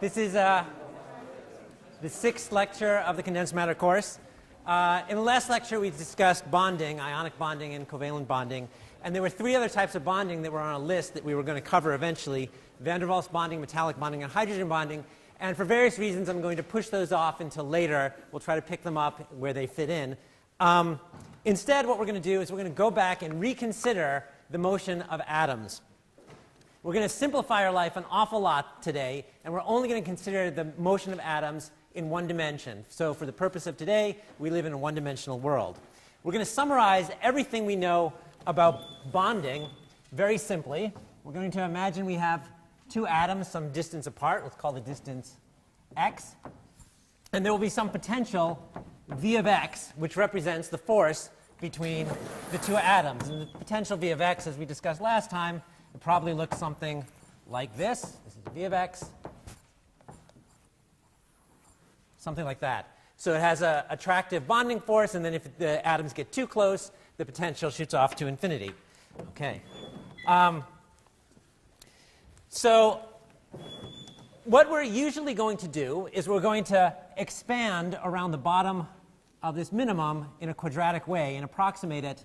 This is the sixth lecture of the condensed matter course. In the last lecture, we discussed bonding, ionic bonding and covalent bonding. And there were three other types of bonding that were on a list that we were going to cover eventually: van der Waals bonding, metallic bonding, and hydrogen bonding. And for various reasons, I'm going to push those off until later. We'll try to pick them up where they fit in. Instead, what we're going to do is we're going to go back and reconsider the motion of atoms. We're going to simplify our life an awful lot today, and we're only going to consider the motion of atoms in one dimension. So for the purpose of today, we live in a one-dimensional world. We're going to summarize everything we know about bonding very simply. We're going to imagine we have two atoms some distance apart. Let's call the distance x. And there will be some potential v of x, which represents the force between the two atoms. And the potential v of x, as we discussed last time, it probably looks something like this. This is v of x. Something like that. So it has an attractive bonding force, and then if the atoms get too close, the potential shoots off to infinity. Okay. So what we're usually going to do is we're going to expand around the bottom of this minimum in a quadratic way and approximate it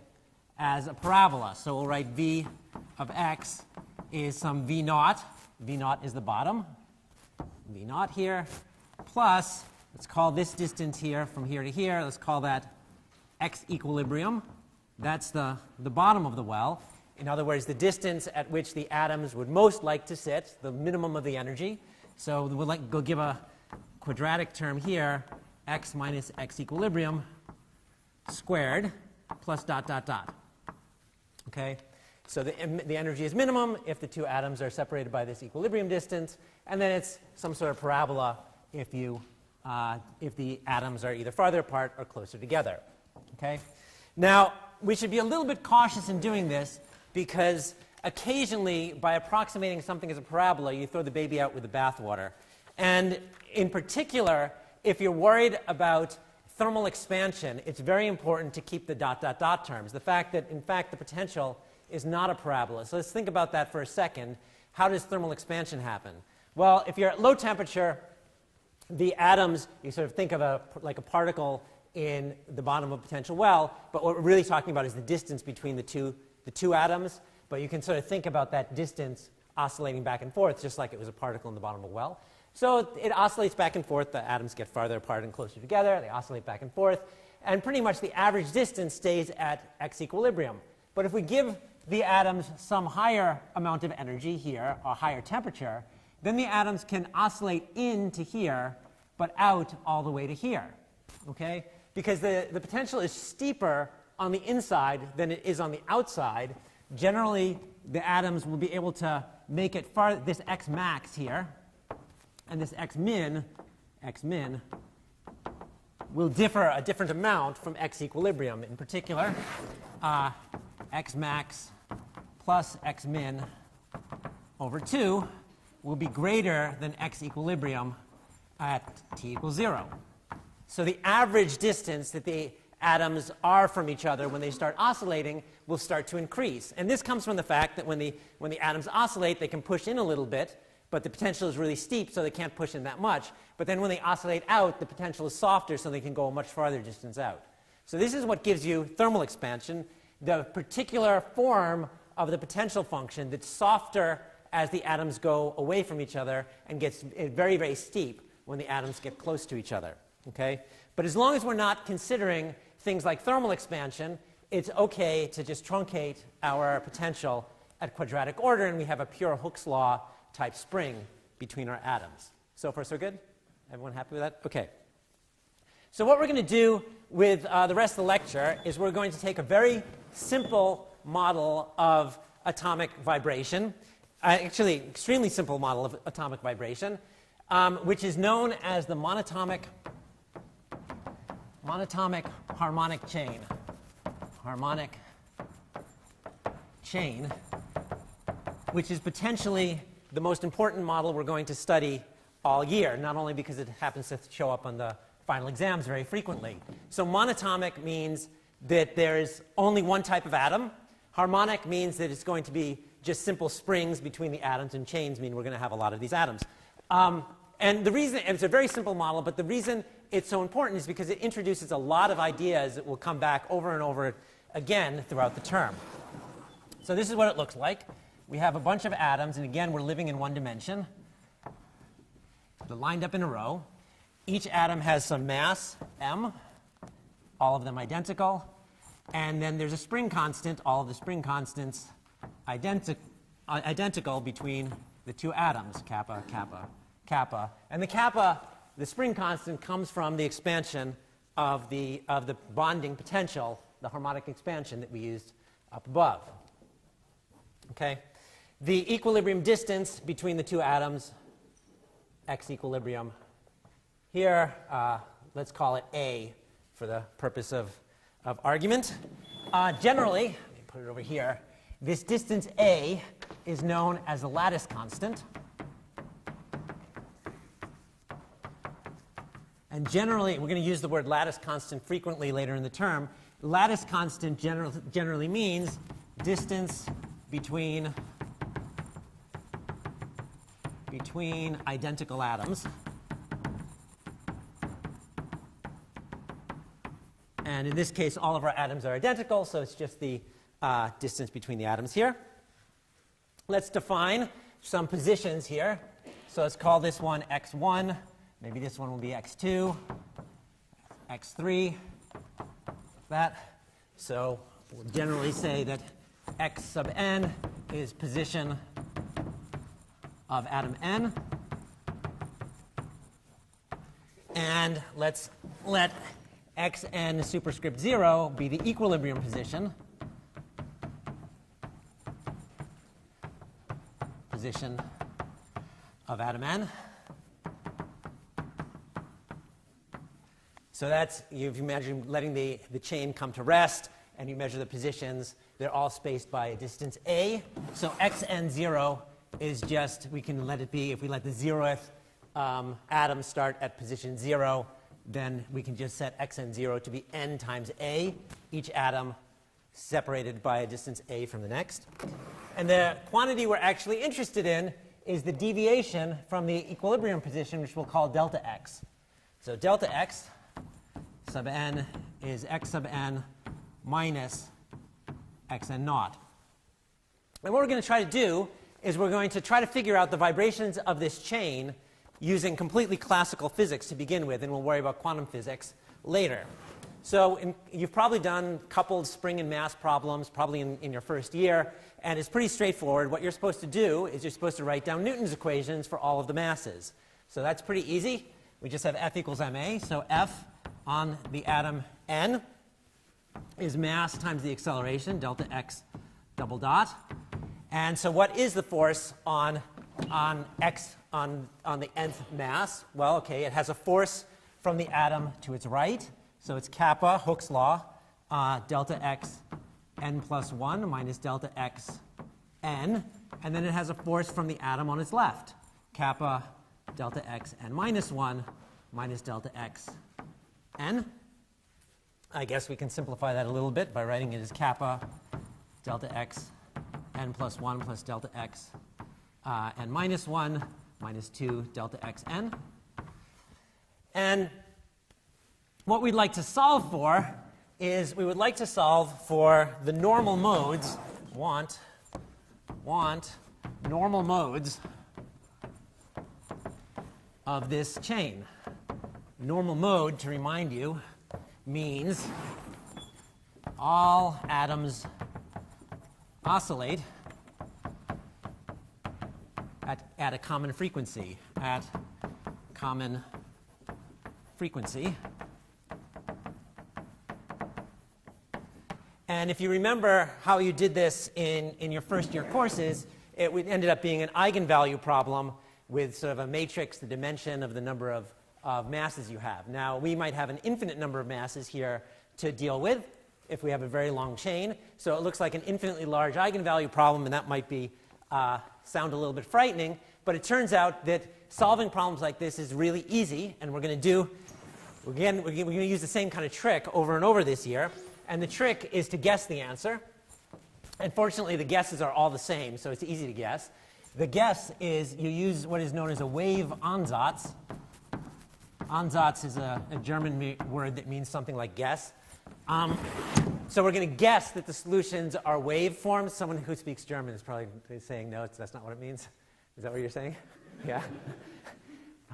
as a parabola. So we'll write v of x is some v naught. V naught is the bottom. V naught here, plus, let's call this distance here from here to here, let's call that x equilibrium. That's the bottom of the well. In other words, the distance at which the atoms would most like to sit, the minimum of the energy. So we'll go give a quadratic term here, x minus x equilibrium squared plus dot, dot, dot. Okay? So the energy is minimum if the two atoms are separated by this equilibrium distance, and then it's some sort of parabola if the atoms are either farther apart or closer together. Okay? Now, we should be a little bit cautious in doing this because occasionally, by approximating something as a parabola, you throw the baby out with the bathwater. And in particular, if you're worried about thermal expansion, it's very important to keep the dot, dot, dot terms. The fact that, in fact, the potential is not a parabola. So let's think about that for a second. How does thermal expansion happen? Well, if you're at low temperature, the atoms, you sort of think of like a particle in the bottom of a potential well, but what we're really talking about is the distance between the two atoms. But you can sort of think about that distance oscillating back and forth, just like it was a particle in the bottom of a well. So it oscillates back and forth. The atoms get farther apart and closer together. They oscillate back and forth. And pretty much the average distance stays at x equilibrium. But if we give the atoms some higher amount of energy here, or higher temperature, then the atoms can oscillate into here, but out all the way to here. Okay? Because the potential is steeper on the inside than it is on the outside. Generally, the atoms will be able to make it this x max here, and this x min will differ a different amount from x equilibrium. In particular, x max plus x min over 2 will be greater than x equilibrium at t equals 0. So the average distance that the atoms are from each other when they start oscillating will start to increase. And this comes from the fact that when the atoms oscillate, they can push in a little bit, but the potential is really steep, so they can't push in that much. But then when they oscillate out, the potential is softer, so they can go a much farther distance out. So this is what gives you thermal expansion, the particular form of the potential function that's softer as the atoms go away from each other and gets very, very steep when the atoms get close to each other. Okay? But as long as we're not considering things like thermal expansion, it's okay to just truncate our potential at quadratic order, and we have a pure Hooke's law type spring between our atoms. So far, so good? Everyone happy with that? Okay. So what we're going to do with the rest of the lecture is we're going to take a very simple model of atomic vibration, actually extremely simple model of atomic vibration, which is known as the monatomic harmonic chain. Harmonic chain, which is potentially the most important model we're going to study all year, not only because it happens to show up on the final exams very frequently. So monatomic means that there's only one type of atom. Harmonic means that it's going to be just simple springs between the atoms, and chains mean we're going to have a lot of these atoms. and the reason, and it's a very simple model, but the reason it's so important is because it introduces a lot of ideas that will come back over and over again throughout the term. So this is what it looks like. We have a bunch of atoms, and again, we're living in one dimension. They're lined up in a row. Each atom has some mass, m, all of them identical. And then there's a spring constant, all of the spring constants identical between the two atoms, kappa, kappa, kappa. And the kappa, the spring constant, comes from the expansion of the bonding potential, the harmonic expansion that we used up above. Okay? The equilibrium distance between the two atoms, x equilibrium, here, let's call it A for the purpose of argument. Generally, let me put it over here, this distance A is known as the lattice constant. And generally, we're going to use the word lattice constant frequently later in the term. Lattice constant generally means distance between identical atoms. And in this case, all of our atoms are identical, so it's just the distance between the atoms here. Let's define some positions here. So let's call this one x1. Maybe this one will be x2, x3, that. So we'll generally say that x sub n is position of atom n. And let's let xn superscript 0 be the equilibrium position of atom n. So that's, if you imagine letting the chain come to rest and you measure the positions, they're all spaced by a distance a. So xn0 is just, we can let it be, if we let the 0th atom start at position 0, then we can just set xn0 to be n times a, each atom separated by a distance a from the next. And the quantity we're actually interested in is the deviation from the equilibrium position, which we'll call delta x. So delta x sub n is x sub n minus xn naught. And what we're going to try to do is we're going to try to figure out the vibrations of this chain using completely classical physics to begin with, and we'll worry about quantum physics later. So you've probably done coupled spring and mass problems, probably in your first year, and it's pretty straightforward. What you're supposed to do is you're supposed to write down Newton's equations for all of the masses. So that's pretty easy. We just have F equals ma. So F on the atom n is mass times the acceleration, delta x double dot. And so what is the force on x on the nth mass? Well, okay, it has a force from the atom to its right. So it's kappa, Hooke's law, delta x n plus 1 minus delta x n. And then it has a force from the atom on its left, kappa delta x n minus 1 minus delta x n. I guess we can simplify that a little bit by writing it as kappa delta x n plus 1 plus delta x n minus 1 minus 2 delta x n. And what we'd like to solve for is we would like to solve for the normal modes, want normal modes of this chain. Normal mode, to remind you, means all atoms oscillate at a common frequency, And if you remember how you did this in your first year courses, it ended up being an eigenvalue problem with sort of a matrix, the dimension of the number of masses you have. Now, we might have an infinite number of masses here to deal with if we have a very long chain. So it looks like an infinitely large eigenvalue problem, and that might be sound a little bit frightening. But it turns out that solving problems like this is really easy, and we're going to use the same kind of trick over and over this year. And the trick is to guess the answer. And fortunately, the guesses are all the same, so it's easy to guess. The guess is you use what is known as a wave Ansatz. Ansatz is a German word that means something like guess. So we're going to guess that the solutions are waveforms. Someone who speaks German is probably saying, no, that's not what it means. Is that what you're saying? Yeah.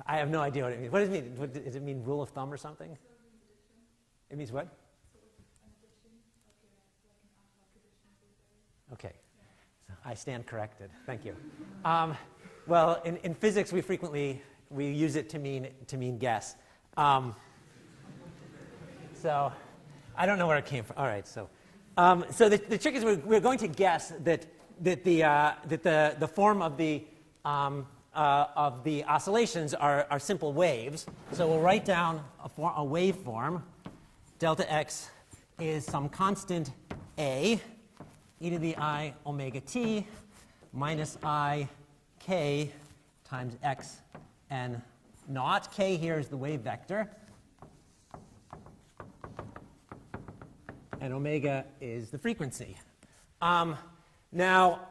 I have no idea what it means. What does it mean? Does it mean rule of thumb or something? It means what? Okay. So I stand corrected. Thank you. Well, in physics, we use it to mean guess. So I don't know where it came from. All right. So the trick is we're going to guess that the form of the oscillations are simple waves. So we'll write down a waveform. Delta x is some constant a, e to the I omega t minus I k times x n naught. K here is the wave vector. And omega is the frequency. Now,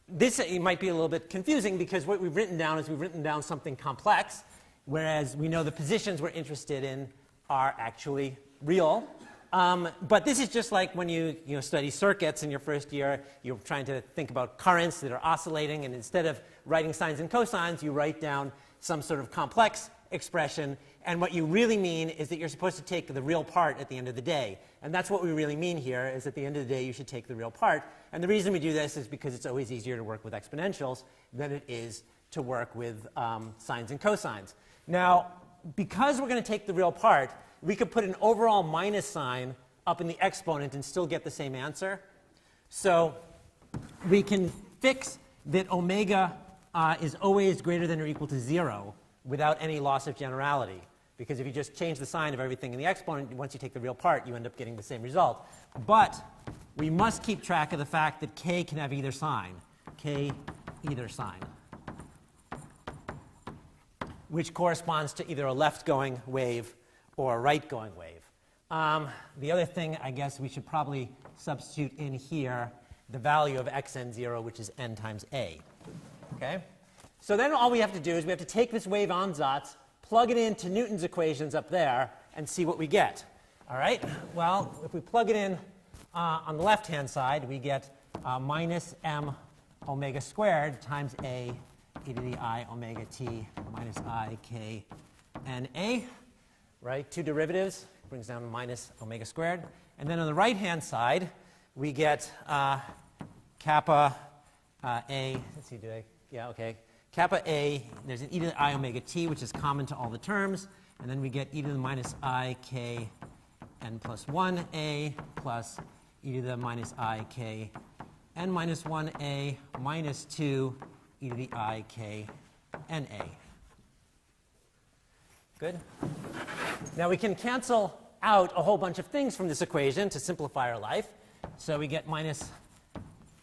this might be a little bit confusing because what we've written down is we've written down something complex, whereas we know the positions we're interested in are actually real. But this is just like when you study circuits in your first year. You're trying to think about currents that are oscillating, and instead of writing sines and cosines, you write down some sort of complex expression. And what you really mean is that you're supposed to take the real part at the end of the day. And that's what we really mean here, is at the end of the day you should take the real part. And the reason we do this is because it's always easier to work with exponentials than it is to work with sines and cosines. Now, because we're going to take the real part, we could put an overall minus sign up in the exponent and still get the same answer. So we can fix that omega is always greater than or equal to 0 without any loss of generality. Because if you just change the sign of everything in the exponent, once you take the real part, you end up getting the same result. But we must keep track of the fact that k can have either sign. K either sign, which corresponds to either a left-going wave or a right-going wave. The other thing, I guess, we should probably substitute in here the value of xn0, which is n times a. Okay? So then all we have to do is we have to take this wave ansatz, plug it into Newton's equations up there, and see what we get. All right? Well, if we plug it in on the left-hand side, we get minus m omega squared times a e to the I omega t minus I k n a. Right? Two derivatives brings down minus omega squared. And then on the right-hand side, we get kappa a. Let's see, yeah, okay. Kappa a, there's an e to the I omega t, which is common to all the terms. And then we get e to the minus I k n plus 1a plus e to the minus I k n minus 1a minus 2 e to the I k n a. Good? Now we can cancel out a whole bunch of things from this equation to simplify our life. So we get minus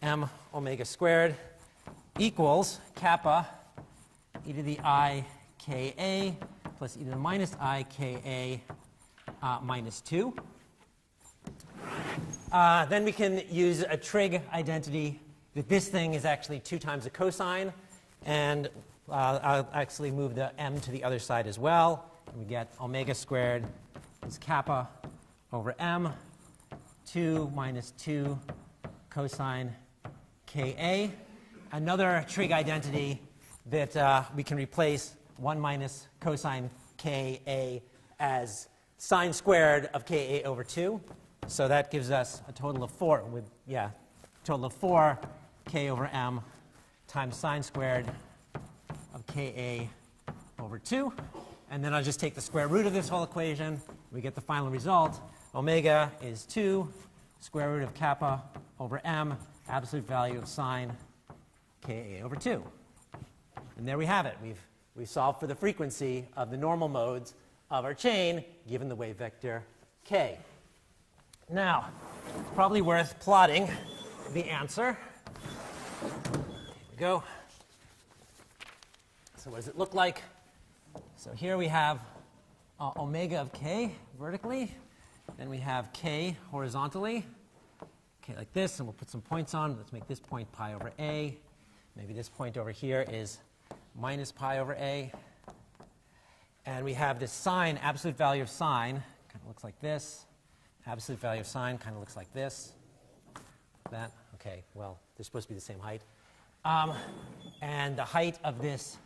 m omega squared equals kappa e to the I k a plus e to the minus I k a minus 2. Then we can use a trig identity that this thing is actually 2 times a cosine. And I'll actually move the m to the other side as well. And we get omega squared is kappa over m, 2 minus 2 cosine ka. Another trig identity that we can replace 1 minus cosine ka as sine squared of ka over 2. So that gives us a total of 4 total of 4 k over m times sine squared of ka over 2. And then I'll just take the square root of this whole equation. We get the final result. Omega is 2 square root of kappa over m, absolute value of sine ka over 2. And there we have it. We've solved for the frequency of the normal modes of our chain given the wave vector k. Now, it's probably worth plotting the answer. Here we go. So what does it look like? So here we have omega of k vertically. Then we have k horizontally. Okay, like this, and we'll put some points on. Let's make this point pi over a. maybe this point over here is minus pi over a. And we have this sine, absolute value of sine, kind of looks like this. Absolute value of sine kind of looks like this. That, okay, well, they're supposed to be the same height. And the height of this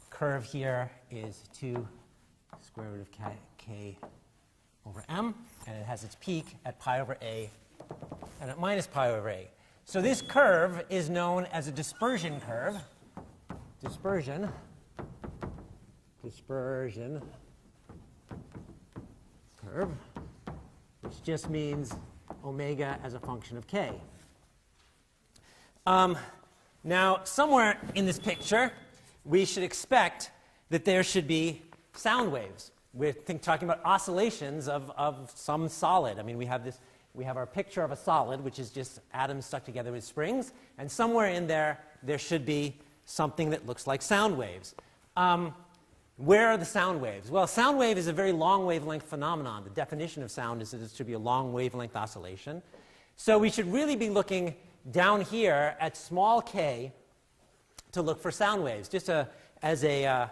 curve here is 2 square root of k over m, and it has its peak at pi over a and at minus pi over a. So this curve is known as a dispersion curve. Dispersion curve, which just means omega as a function of k. Now, somewhere in this picture, we should expect that there should be sound waves. We're talking about oscillations of some solid. I mean, we have our picture of a solid, which is just atoms stuck together with springs, and somewhere in there, there should be something that looks like sound waves. Where are the sound waves? Well, sound wave is a very long wavelength phenomenon. The definition of sound is that it should be a long wavelength oscillation. So we should really be looking down here at small k to look for sound waves. Just as a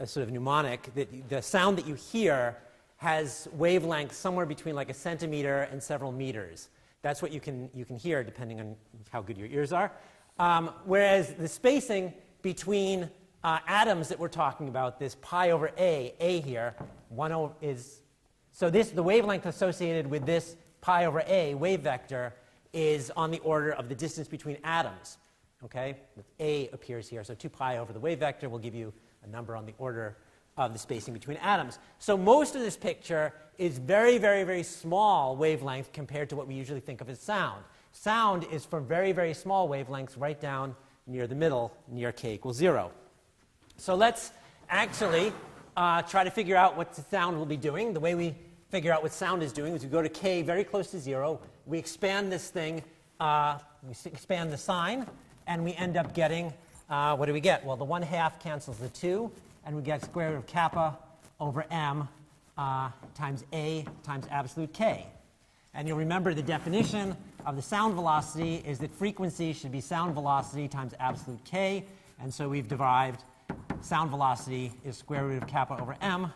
sort of mnemonic, the sound that you hear has wavelengths somewhere between like a centimeter and several meters. That's what you can hear depending on how good your ears are. Whereas the spacing between atoms that we're talking about, this pi over a here, the wavelength associated with this pi over a wave vector is on the order of the distance between atoms. Okay? A appears here, so 2 pi over the wave vector will give you a number on the order of the spacing between atoms. So most of this picture is very, very, very small wavelength compared to what we usually think of as sound. Sound is for very, very small wavelengths right down near the middle, near k equals 0. So let's actually try to figure out what the sound will be doing. The way we figure out what sound is doing is we go to k very close to 0. We expand this thing, we expand the sign, and we end up getting, what do we get? Well, the 1/2 cancels the 2, and we get square root of kappa over m times a times absolute k. And you'll remember the definition of the sound velocity is that frequency should be sound velocity times absolute k, and so we've derived sound velocity is square root of kappa over m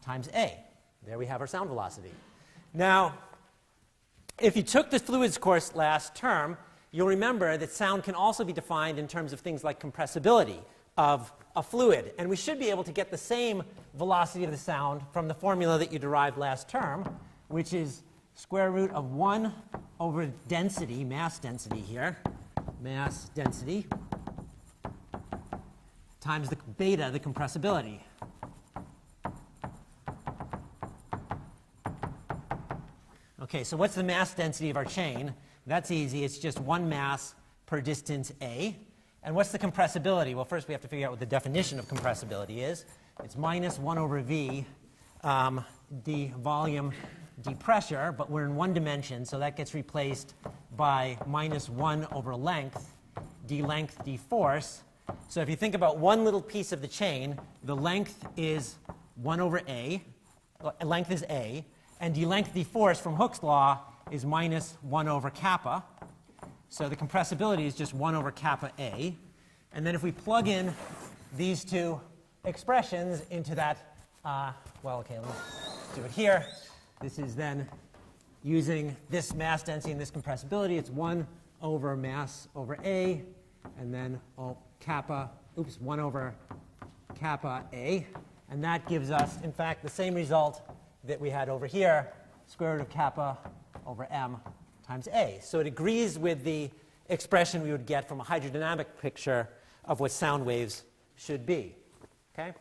times a. There we have our sound velocity. Now, if you took the fluids course last term, you'll remember that sound can also be defined in terms of things like compressibility of a fluid. And we should be able to get the same velocity of the sound from the formula that you derived last term, which is square root of 1 over density, mass density here, mass density, times the beta, the compressibility. Okay, so what's the mass density of our chain? That's easy. It's just 1 mass per distance a. And what's the compressibility? Well, first we have to figure out what the definition of compressibility is. It's minus 1 over v, d volume, d pressure, but we're in one dimension, so that gets replaced by minus 1 over length, d force. So if you think about one little piece of the chain, the length is 1 over a, length is a, and d force from Hooke's law is minus 1 over kappa. So the compressibility is just 1 over kappa a. And then if we plug in these two expressions into that, well, okay, let's do it here. This is then using this mass density and this compressibility. It's 1 over mass over a, and then 1 over kappa a. And that gives us, in fact, the same result that we had over here, square root of kappa over m times a. So it agrees with the expression we would get from a hydrodynamic picture of what sound waves should be. Okay?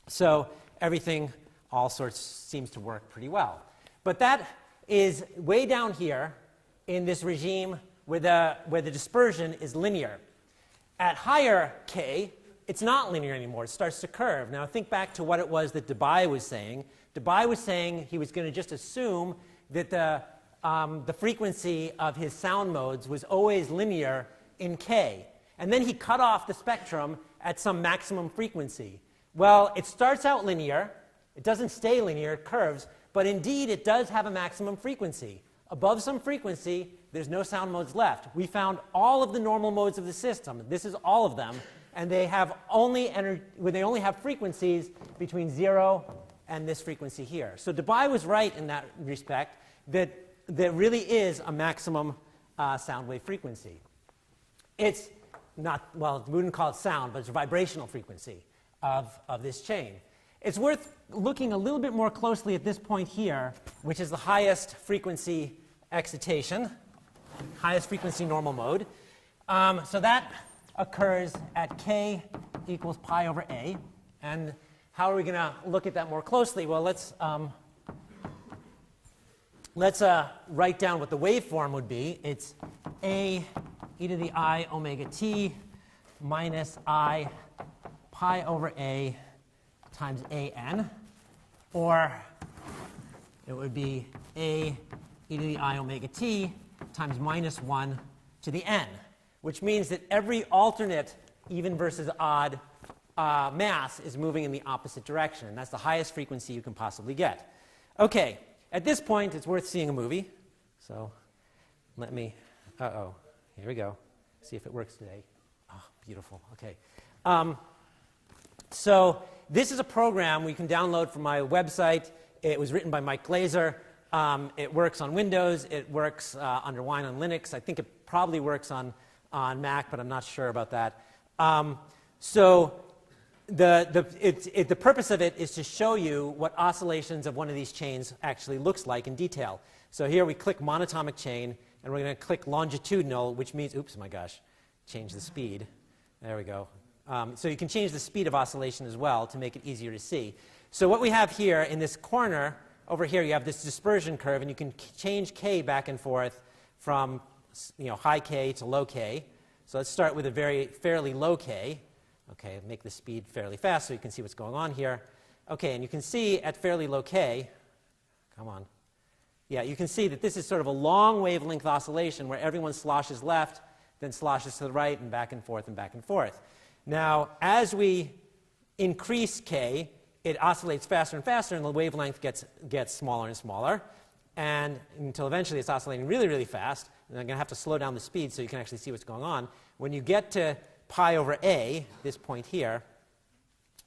So everything, all sorts, seems to work pretty well. But that is way down here in this regime where the dispersion is linear. At higher k, it's not linear anymore. It starts to curve. Now think back to what it was that Debye was saying. Debye was saying he was going to just assume that the frequency of his sound modes was always linear in k. And then he cut off the spectrum at some maximum frequency. Well, it starts out linear. It doesn't stay linear. It curves. But indeed, it does have a maximum frequency Above some frequency, there's no sound modes left. We found all of the normal modes of the system. This is all of them. And they have only they only have frequencies between 0 and this frequency here. So Debye was right in that respect, that there really is a maximum sound wave frequency. It's not, well, we wouldn't call it sound, but it's a vibrational frequency of this chain. It's worth looking a little bit more closely at this point here, which is the highest frequency excitation, highest frequency normal mode. So that occurs at k equals pi over a. And how are we going to look at that more closely? Well, let's write down what the waveform would be. It's a e to the I omega t minus I pi over a times an, or it would be a e to the I omega t times minus 1 to the n, which means that every alternate even versus odd mass is moving in the opposite direction. And that's the highest frequency you can possibly get. OK, at this point, it's worth seeing a movie. So let me, here we go. See if it works today. Oh, beautiful. OK. So this is a program we can download from my website. It was written by Mike Glazer. It works on Windows. It works under Wine on Linux. I think it probably works on Mac, but I'm not sure about that. So the purpose of it is to show you what oscillations of one of these chains actually looks like in detail. So here we click monatomic chain, and we're going to click longitudinal, which means, oops, my gosh, change the speed. There we go. So you can change the speed of oscillation as well to make it easier to see. So what we have here in this corner, over here, you have this dispersion curve, and you can change k back and forth from high k to low k. So let's start with a fairly low k. Okay, make the speed fairly fast so you can see what's going on here. Okay, and you can see at fairly low k, come on. Yeah, you can see that this is sort of a long wavelength oscillation where everyone sloshes left, then sloshes to the right, and back and forth and back and forth. Now, as we increase k, it oscillates faster and faster, and the wavelength gets smaller and smaller, and until eventually it's oscillating really, really fast. And I'm going to have to slow down the speed so you can actually see what's going on. When you get to pi over a, this point here,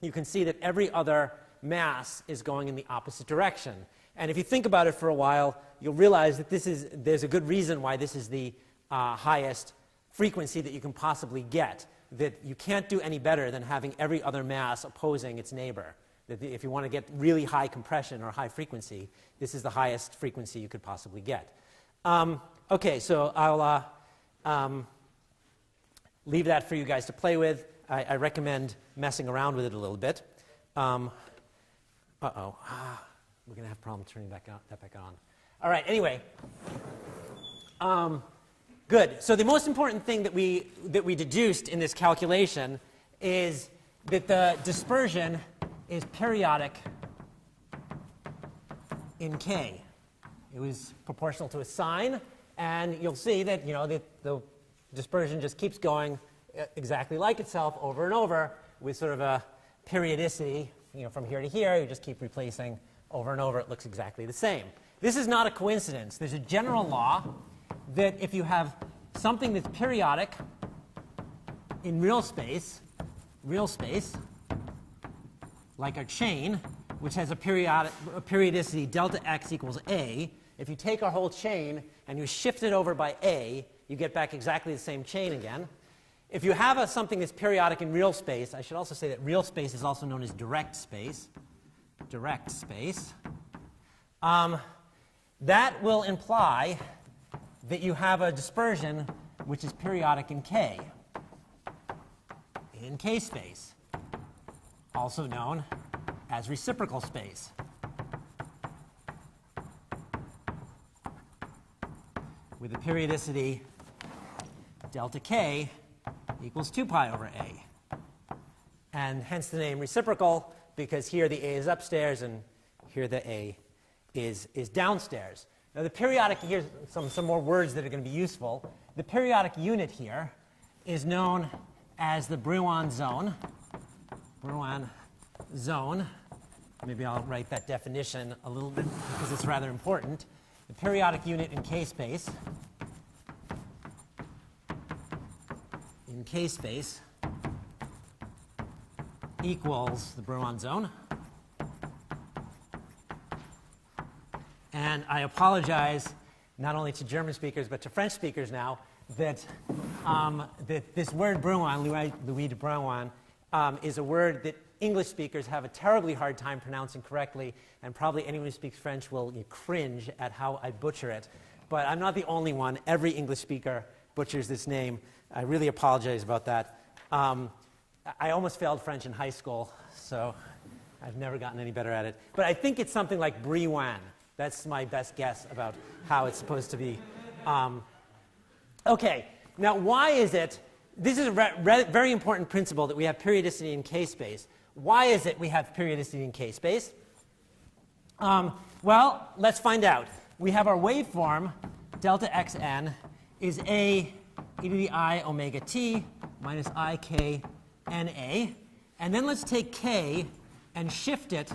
you can see that every other mass is going in the opposite direction. And if you think about it for a while, you'll realize that there's a good reason why this is the highest frequency that you can possibly get, that you can't do any better than having every other mass opposing its neighbor. That if you want to get really high compression or high frequency, this is the highest frequency you could possibly get. OK, so I'll leave that for you guys to play with. I recommend messing around with it a little bit. We're going to have a problem turning that back on. All right, anyway. Good. So the most important thing that we deduced in this calculation is that the dispersion is periodic in k. It was proportional to a sine, and you'll see that the dispersion just keeps going exactly like itself over and over with sort of a periodicity. From here to here, you just keep replacing over and over. It looks exactly the same. This is not a coincidence. There's a general law that if you have something that's periodic in real space, like a chain, which has a periodicity delta x equals a, if you take our whole chain and you shift it over by a, you get back exactly the same chain again. If you have something that's periodic in real space, I should also say that real space is also known as direct space. That will imply that you have a dispersion which is periodic in k space, also known as reciprocal space. With a periodicity delta k equals 2 pi over a. And hence the name reciprocal, because here the a is upstairs and here the a is downstairs. Now the periodic, here's some more words that are going to be useful. The periodic unit here is known as the Brillouin zone. Maybe I'll write that definition a little bit because it's rather important. the periodic unit in K space, equals the Brouillon zone. And I apologize not only to German speakers but to French speakers now that, that this word Brouillon, Louis de Brouillon, is a word that English speakers have a terribly hard time pronouncing correctly, and probably anyone who speaks French will cringe at how I butcher it. But I'm not the only one. Every English speaker butchers this name. I really apologize about that. I almost failed French in high school, so I've never gotten any better at it. But I think it's something like Brouillon. That's my best guess about how it's supposed to be. Okay, now why is it, this is a very important principle that we have periodicity in K space. Why is it we have periodicity in K space? Well, let's find out. We have our waveform, delta xn, is a e to the I omega t minus I k n a. And then let's take k and shift it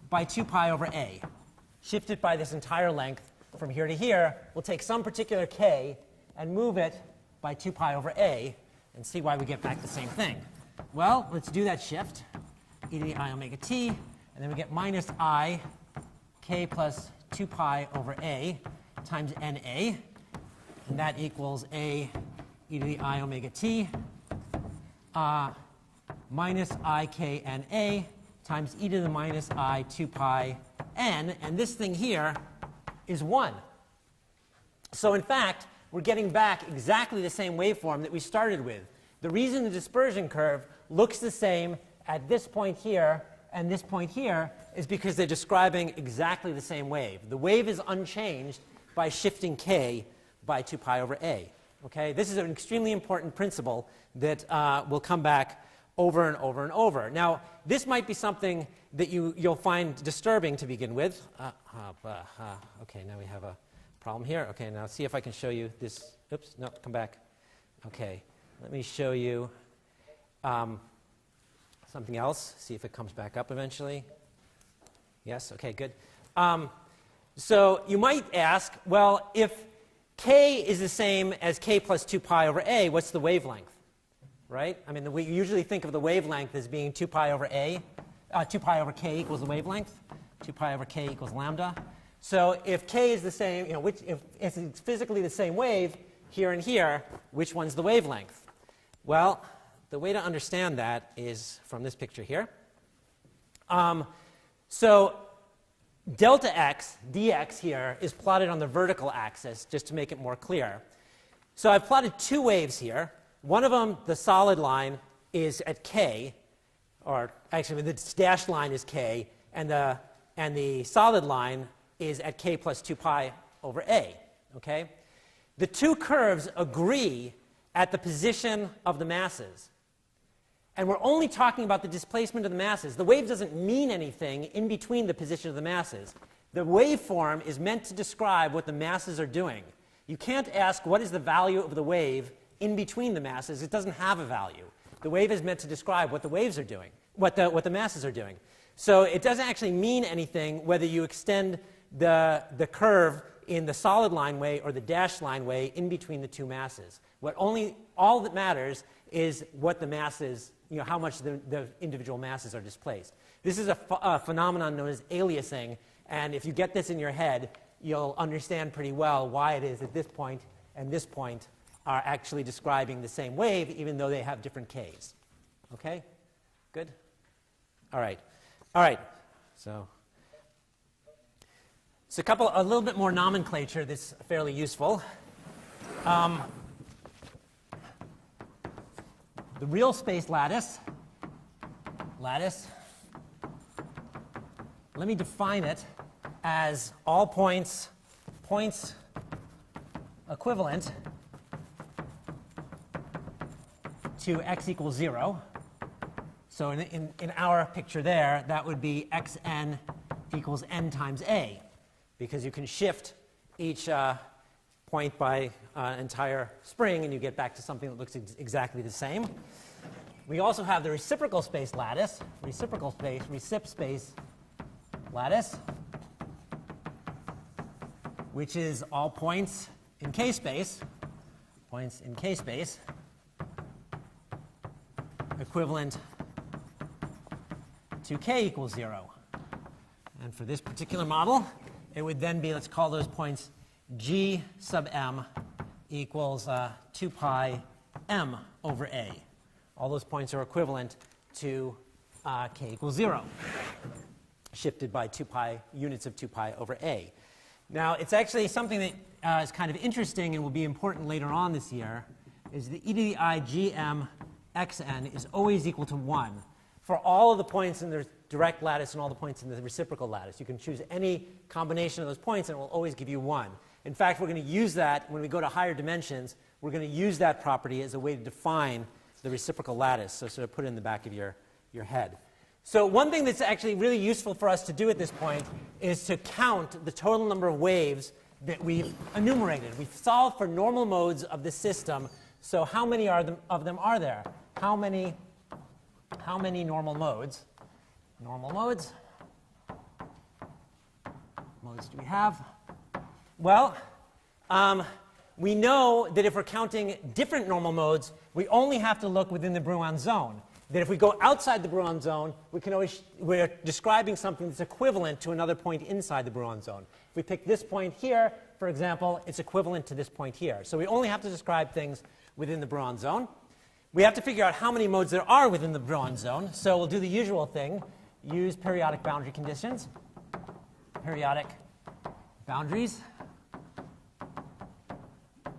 by 2 pi over a. Shift it by this entire length from here to here. We'll take some particular k and move it by 2 pi over a and see why we get back the same thing. Well, let's do that shift, e to the I omega t, and then we get minus I k plus 2 pi over a times na, and that equals a e to the I omega t minus I k n a times e to the minus I 2 pi n, and this thing here is 1. So in fact, we're getting back exactly the same waveform that we started with. The reason the dispersion curve looks the same at this point here and this point here is because they're describing exactly the same wave. The wave is unchanged by shifting k by 2 pi over a. Okay? This is an extremely important principle that will come back over and over and over. Now, this might be something that you'll find disturbing to begin with. Okay, now we have a problem here. Okay, now see if I can show you this. Oops, no, come back. Okay, let me show you something else. See if it comes back up eventually. Yes, okay, good. So you might ask, well, if k is the same as k plus 2 pi over a, what's the wavelength? Right? I mean, we usually think of the wavelength as being 2 pi over a. 2 pi over k equals the wavelength. 2 pi over k equals lambda. So if k is the same, if it's physically the same wave here and here, which one's the wavelength? Well, the way to understand that is from this picture here. So delta x, dx here, is plotted on the vertical axis, just to make it more clear. So I've plotted two waves here. One of them, the solid line, is at k, or actually the dashed line is k, and the solid line is at k plus 2 pi over a. Okay? The two curves agree at the position of the masses. And we're only talking about the displacement of the masses. The wave doesn't mean anything in between the position of the masses. The waveform is meant to describe what the masses are doing. You can't ask what is the value of the wave in between the masses. It doesn't have a value. The wave is meant to describe what the waves are doing, what the masses are doing. So it doesn't actually mean anything whether you extend the curve in the solid line way or the dashed line way in between the two masses. All that matters is what the masses, how much the individual masses are displaced. This is a phenomenon known as aliasing, and if you get this in your head, you'll understand pretty well why it is that this point and this point are actually describing the same wave, even though they have different k's. Okay? Good? All right. All right. So a little bit more nomenclature that's fairly useful. The real space lattice, let me define it as all points equivalent to x equals 0. So in our picture there, that would be xn equals n times a, because you can shift each point by an entire spring, and you get back to something that looks exactly the same. We also have the reciprocal space lattice, recip space lattice, which is all points in K space, equivalent to K equals 0. And for this particular model, it would then be, let's call those points G sub m equals 2 pi m over A. All those points are equivalent to K equals 0, shifted by 2 pi units of 2 pi over A. Now, it's actually something that is kind of interesting and will be important later on this year, is the e to the I gm xn is always equal to 1 for all of the points in the direct lattice and all the points in the reciprocal lattice. You can choose any combination of those points and it will always give you 1. In fact, we're going to use that when we go to higher dimensions. We're going to use that property as a way to define the reciprocal lattice, so sort of put it in the back of your head. So one thing that's actually really useful for us to do at this point is to count the total number of waves that we've enumerated. We've solved for normal modes of the system, so how many of them are there? How many normal modes? Normal modes do we have? Well, we know that if we're counting different normal modes, we only have to look within the Brouillon zone. That if we go outside the Brouillon zone, we're describing something that's equivalent to another point inside the Brouillon zone. If we pick this point here, for example, it's equivalent to this point here. So we only have to describe things within the Brouillon zone. We have to figure out how many modes there are within the Brouillon zone. So we'll do the usual thing, use periodic boundary conditions. Periodic boundaries.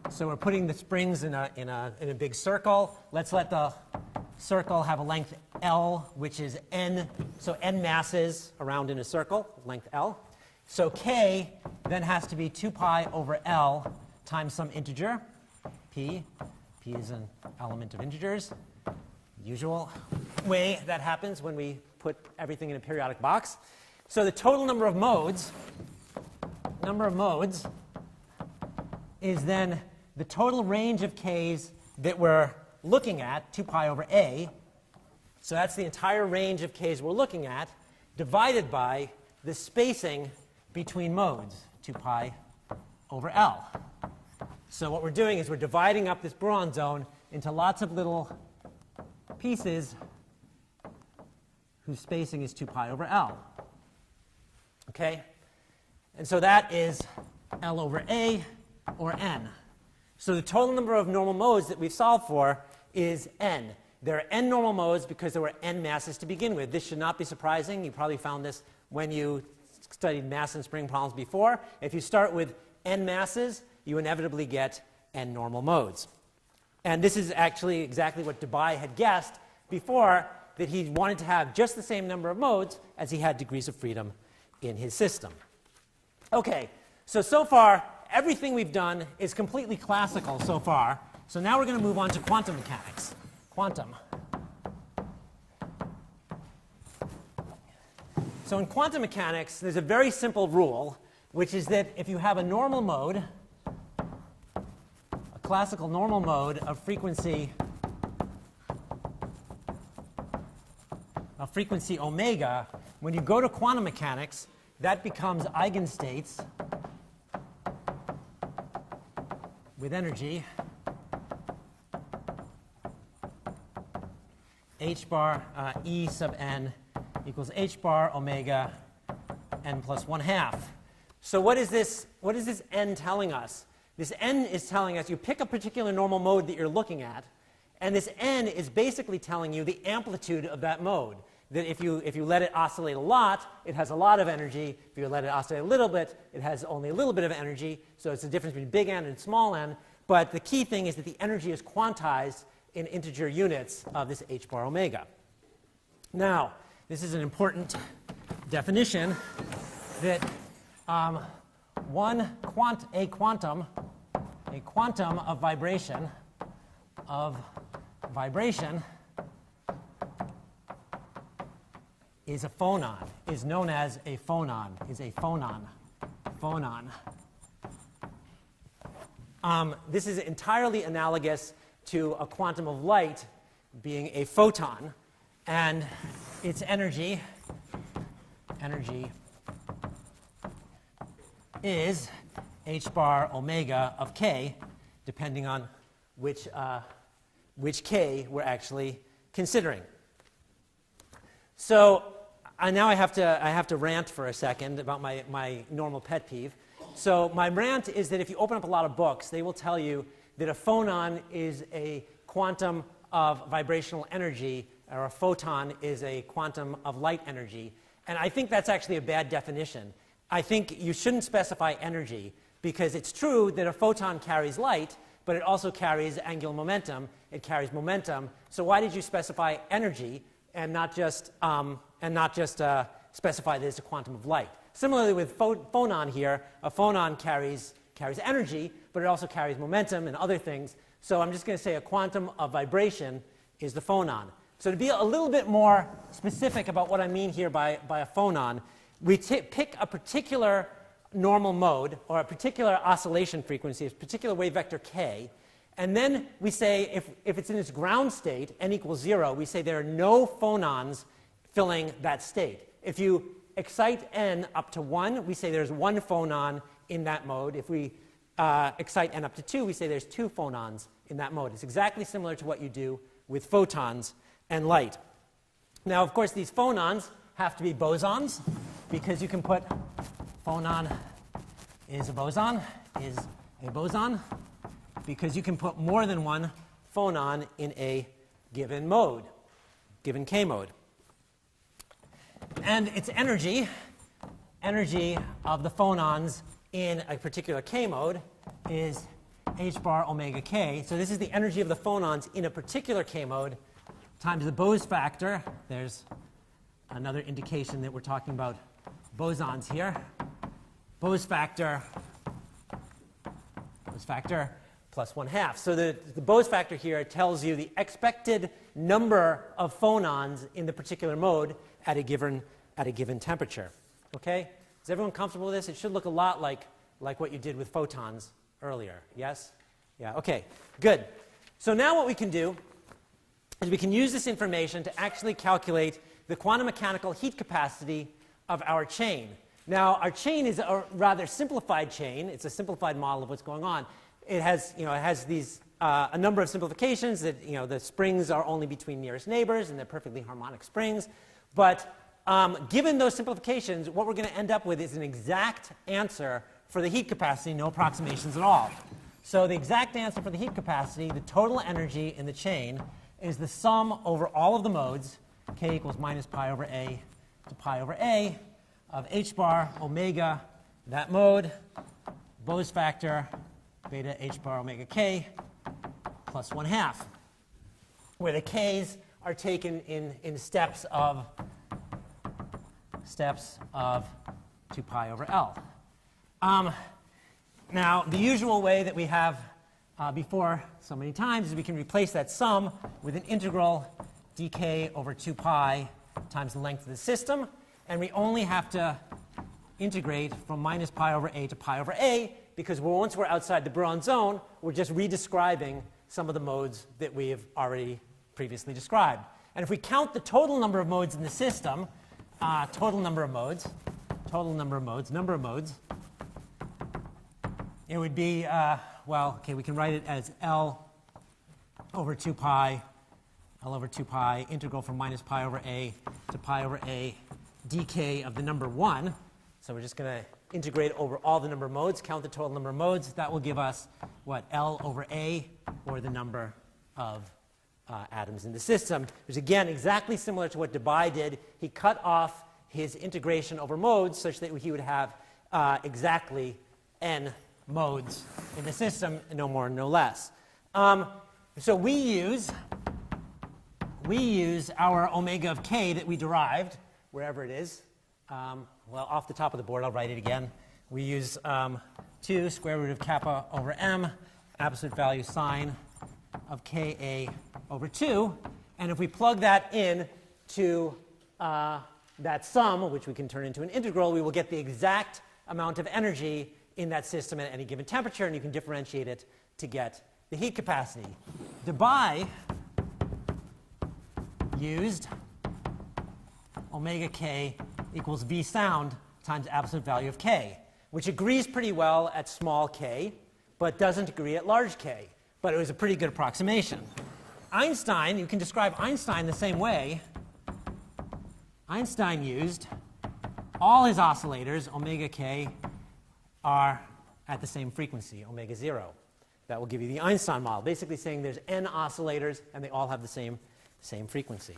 So we're putting the springs in a big circle. Let's let the circle have a length L, which is n, so n masses around in a circle, length L. So K then has to be 2 pi over L times some integer, P. P is an element of integers. Usual way that happens when we put everything in a periodic box. So the total number of modes is then the total range of Ks that we're looking at, 2 pi over A. So that's the entire range of Ks we're looking at, divided by the spacing between modes, 2 pi over L. So what we're doing is we're dividing up this Brouillon zone into lots of little pieces whose spacing is 2 pi over L. Okay? And so that is L over A, or n. So the total number of normal modes that we've solved for is n. There are n normal modes because there were n masses to begin with. This should not be surprising. You probably found this when you studied mass and spring problems before. If you start with n masses, you inevitably get n normal modes. And this is actually exactly what Debye had guessed before, that he wanted to have just the same number of modes as he had degrees of freedom in his system. Okay, so far, everything we've done is completely classical so far. So now we're going to move on to quantum mechanics. Quantum. So in quantum mechanics, there's a very simple rule, which is that if you have a normal mode, a classical normal mode of frequency omega, when you go to quantum mechanics, that becomes eigenstates with energy h bar E sub n equals h bar omega n plus 1/2. So what is this n telling us? This n is telling us you pick a particular normal mode that you're looking at, and this n is basically telling you the amplitude of that mode. That if you let it oscillate a lot, it has a lot of energy. If you let it oscillate a little bit, it has only a little bit of energy. So it's the difference between big N and small n. But the key thing is that the energy is quantized in integer units of this h bar omega. Now, this is an important definition that a quantum of vibration is a phonon, is known as a phonon, is a phonon. This is entirely analogous to a quantum of light being a photon, and its energy is h bar omega of k, depending on which k we're actually considering. So now I have to rant for a second about my normal pet peeve. So my rant is that if you open up a lot of books, they will tell you that a phonon is a quantum of vibrational energy, or a photon is a quantum of light energy. And I think that's actually a bad definition. I think you shouldn't specify energy, because it's true that a photon carries light, but it also carries angular momentum. It carries momentum. So why did you specify energy and not just specify that it's a quantum of light? Similarly with phonon here, a phonon carries energy, but it also carries momentum and other things. So I'm just going to say a quantum of vibration is the phonon. So to be a little bit more specific about what I mean here by a phonon, we pick a particular normal mode or a particular oscillation frequency, a particular wave vector k, and then we say if it's in its ground state, n equals 0, we say there are no phonons filling that state. If you excite n up to 1, we say there's one phonon in that mode. If we excite n up to 2, we say there's two phonons in that mode. It's exactly similar to what you do with photons and light. Now, of course, these phonons have to be bosons, because you can put phonon is a boson, because you can put more than one phonon in a given mode, given k mode. And its energy of the phonons in a particular k mode is h bar omega k. So this is the energy of the phonons in a particular k mode times the Bose factor. There's another indication that we're talking about bosons here. Bose factor plus 1/2. So the Bose factor here tells you the expected number of phonons in the particular mode at a given temperature. Okay? Is everyone comfortable with this? It should look a lot like what you did with photons earlier. Yes? Yeah, okay, good. So now what we can do is we can use this information to actually calculate the quantum mechanical heat capacity of our chain. Now, our chain is a rather simplified chain. It's a simplified model of what's going on. It has these a number of simplifications that the springs are only between nearest neighbors, and they're perfectly harmonic springs. But given those simplifications, what we're going to end up with is an exact answer for the heat capacity, no approximations at all. So the exact answer for the heat capacity, the total energy in the chain, is the sum over all of the modes, k equals minus pi over a to pi over a, of h bar omega, that mode, Bose factor, beta h bar omega k, plus 1/2, where the k's are taken in steps of 2 pi over L. Now, the usual way that we have before so many times is we can replace that sum with an integral dk over 2 pi times the length of the system, and we only have to integrate from minus pi over a to pi over a, because once we're outside the Bron zone, we're just redescribing some of the modes that we have already previously described. And if we count the total number of modes in the system, number of modes, it would be, we can write it as L over 2 pi, integral from minus pi over a to pi over a dk of the number 1. So we're just going to integrate over all the number of modes, count the total number of modes. That will give us, L over a, or the number of atoms in the system, which is, again, exactly similar to what Debye did. He cut off his integration over modes such that he would have exactly n modes in the system, no more, no less. So we use our omega of k that we derived, wherever it is. Off the top of the board, I'll write it again. We use 2 square root of kappa over m, absolute value sine of ka over 2. And if we plug that in to that sum, which we can turn into an integral, we will get the exact amount of energy in that system at any given temperature, and you can differentiate it to get the heat capacity. Debye used omega k equals v sound times absolute value of k. which agrees pretty well at small k, but doesn't agree at large k. But it was a pretty good approximation. Einstein, you can describe Einstein the same way. Einstein used all his oscillators, omega k, are at the same frequency, omega 0. That will give you the Einstein model, basically saying there's n oscillators and they all have the same frequency.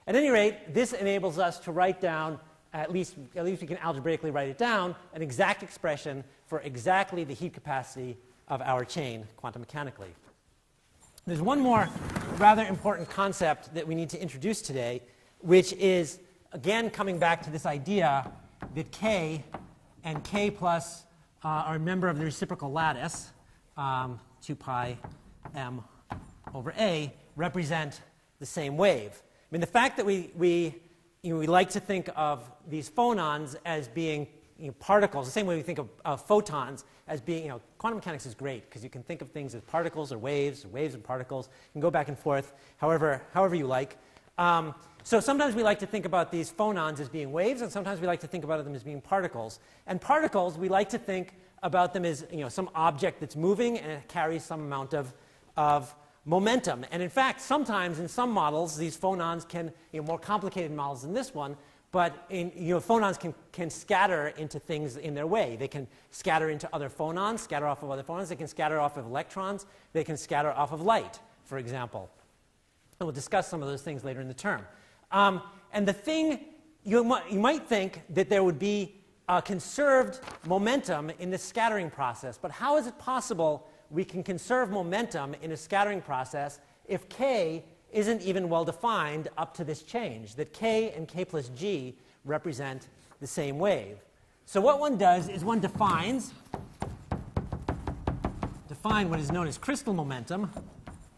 At any rate, this enables us to write down, at least we can algebraically write it down, an exact expression for exactly the heat capacity of our chain quantum mechanically. There's one more rather important concept that we need to introduce today, which is, again, coming back to this idea that k and k plus are a member of the reciprocal lattice, 2 pi m over a, represent the same wave. I mean, the fact that we like to think of these phonons as being particles, the same way we think of photons as being, quantum mechanics is great because you can think of things as particles or waves and particles. You can go back and forth however you like. So sometimes we like to think about these phonons as being waves, and sometimes we like to think about them as being particles. And particles, we like to think about them as some object that's moving and it carries some amount of momentum. And in fact, sometimes in some models, these phonons can, more complicated models than this one, but phonons can scatter into things in their way. They can scatter into other phonons, scatter off of other phonons. They can scatter off of electrons. They can scatter off of light, for example. And we'll discuss some of those things later in the term. And the thing, you might think that there would be conserved momentum in the scattering process. But how is it possible we can conserve momentum in a scattering process if k isn't even well defined up to this change, that k and k plus g represent the same wave? So what one does is one define what is known as crystal momentum.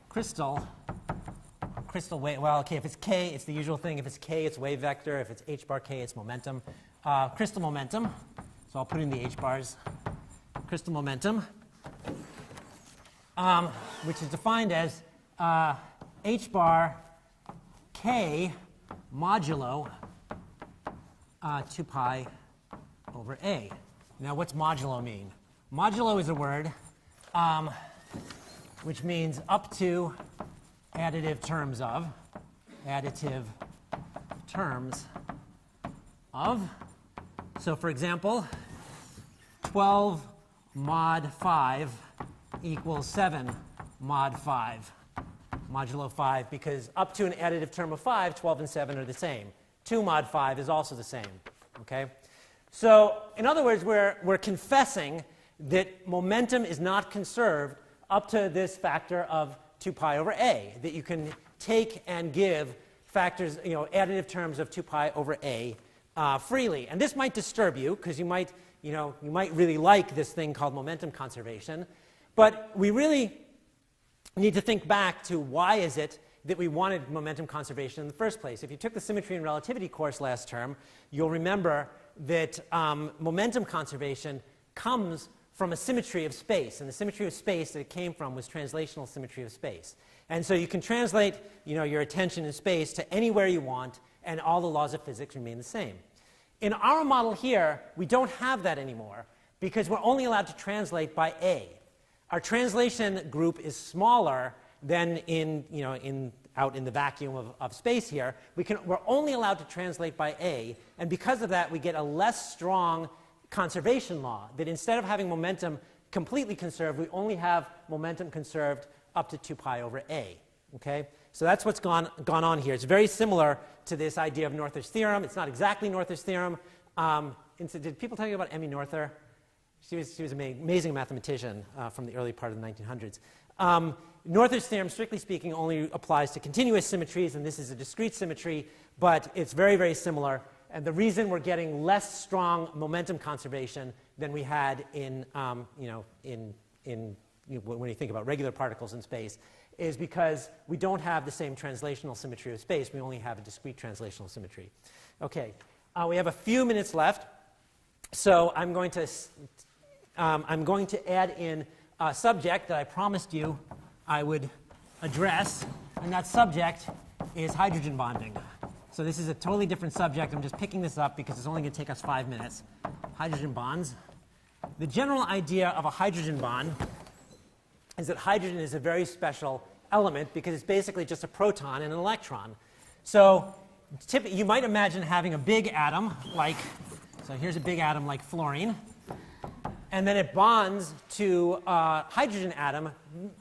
Crystal wave. Well, okay, if it's k, it's the usual thing. If it's k, it's wave vector. If it's h bar k, it's momentum. Crystal momentum. So I'll put in the h bars. Crystal momentum, which is defined as h bar k modulo 2 pi over a. Now, what's modulo mean? Modulo is a word which means up to additive terms of. So, for example, 12 mod 5 equals 7 mod 5, modulo 5, because up to an additive term of 5, 12 and 7 are the same. 2 mod 5 is also the same. Okay? So, in other words, we're confessing that momentum is not conserved up to this factor of 2 pi over a, that you can take and give factors, additive terms of 2 pi over a freely. And this might disturb you because you might really like this thing called momentum conservation. But we really need to think back to why is it that we wanted momentum conservation in the first place. If you took the symmetry and relativity course last term, you'll remember that momentum conservation comes from a symmetry of space. And the symmetry of space that it came from was translational symmetry of space. And so you can translate your attention in space to anywhere you want, and all the laws of physics remain the same. In our model here, we don't have that anymore because we're only allowed to translate by A. Our translation group is smaller than out in the vacuum of space here. We're only allowed to translate by A, and because of that, we get a less strong conservation law, that instead of having momentum completely conserved, we only have momentum conserved up to 2 pi over a. Okay? So that's what's gone on here. It's very similar to this idea of Noether's theorem. It's not exactly Noether's theorem. Did people tell you about Emmy Noether? She was an amazing mathematician from the early part of the 1900s. Noether's theorem, strictly speaking, only applies to continuous symmetries, and this is a discrete symmetry, but it's very, very similar. And the reason we're getting less strong momentum conservation than we had when you think about regular particles in space is because we don't have the same translational symmetry of space. We only have a discrete translational symmetry. Okay, we have a few minutes left, so I'm going to add in a subject that I promised you I would address, and that subject is hydrogen bonding. So this is a totally different subject. I'm just picking this up because it's only going to take us 5 minutes. Hydrogen bonds. the general idea of a hydrogen bond is that hydrogen is a very special element because it's basically just a proton and an electron. So you might imagine having a big atom like, so here's a big atom like fluorine, and then it bonds to a hydrogen atom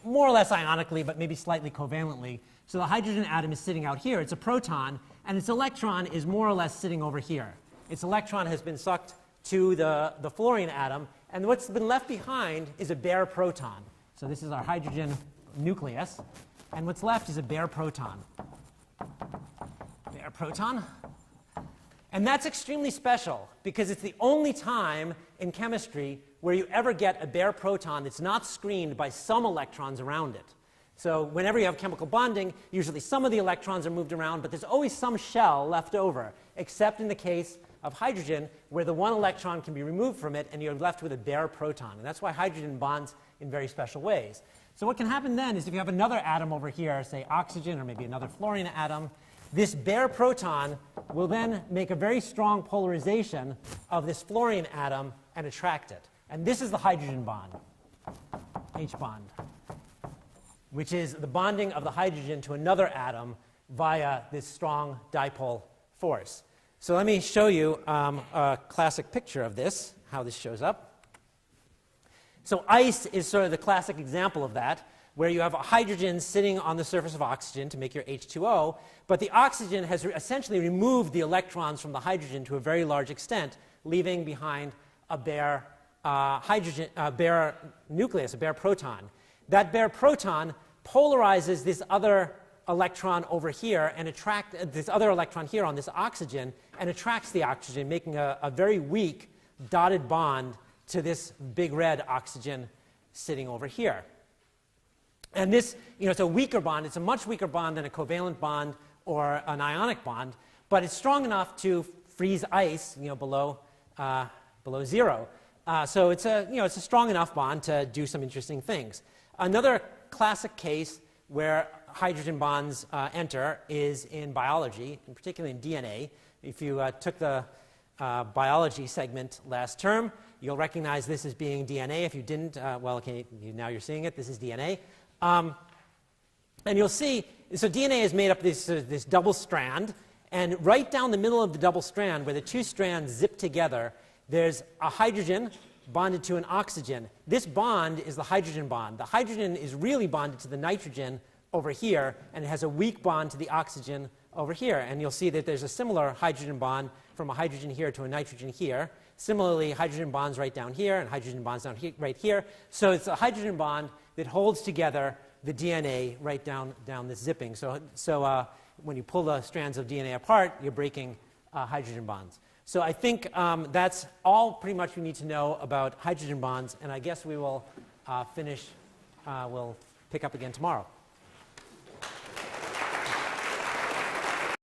more or less ionically, but maybe slightly covalently. So the hydrogen atom is sitting out here. It's a proton, and its electron is more or less sitting over here. Its electron has been sucked to the fluorine atom, and what's been left behind is a bare proton. So this is our hydrogen nucleus, and what's left is a bare proton. Bare proton. And that's extremely special because it's the only time in chemistry where you ever get a bare proton that's not screened by some electrons around it. So whenever you have chemical bonding, usually some of the electrons are moved around, but there's always some shell left over, except in the case of hydrogen, where the one electron can be removed from it and you're left with a bare proton. And that's why hydrogen bonds in very special ways. So what can happen then is if you have another atom over here, say oxygen or maybe another fluorine atom, this bare proton will then make a very strong polarization of this fluorine atom and attract it. And this is the hydrogen bond, H bond, which is the bonding of the hydrogen to another atom via this strong dipole force. So let me show you a classic picture of this, how this shows up. So ice is sort of the classic example of that, where you have a hydrogen sitting on the surface of oxygen to make your H2O, but the oxygen has essentially removed the electrons from the hydrogen to a very large extent, leaving behind a bare bare nucleus, a bare proton. That bare proton polarizes this other electron over here and this other electron here on this oxygen and attracts the oxygen, making a very weak dotted bond to this big red oxygen sitting over here. And this, it's a weaker bond. It's a much weaker bond than a covalent bond or an ionic bond, but it's strong enough to freeze ice, below zero. So it's a strong enough bond to do some interesting things. Another classic case where hydrogen bonds enter is in biology, and particularly in DNA. If you took the biology segment last term, you'll recognize this as being DNA. If you didn't, now you're seeing it. This is DNA. And you'll see, so DNA is made up of this double strand, and right down the middle of the double strand, where the two strands zip together, there's a hydrogen bonded to an oxygen. This bond is the hydrogen bond. The hydrogen is really bonded to the nitrogen over here, and it has a weak bond to the oxygen over here. And you'll see that there's a similar hydrogen bond from a hydrogen here to a nitrogen here. Similarly, hydrogen bonds right down here, and hydrogen bonds down right here. So it's a hydrogen bond that holds together the DNA right down this zipping. So when you pull the strands of DNA apart, you're breaking hydrogen bonds. So I think that's all pretty much we need to know about hydrogen bonds, and I guess we will we'll pick up again tomorrow.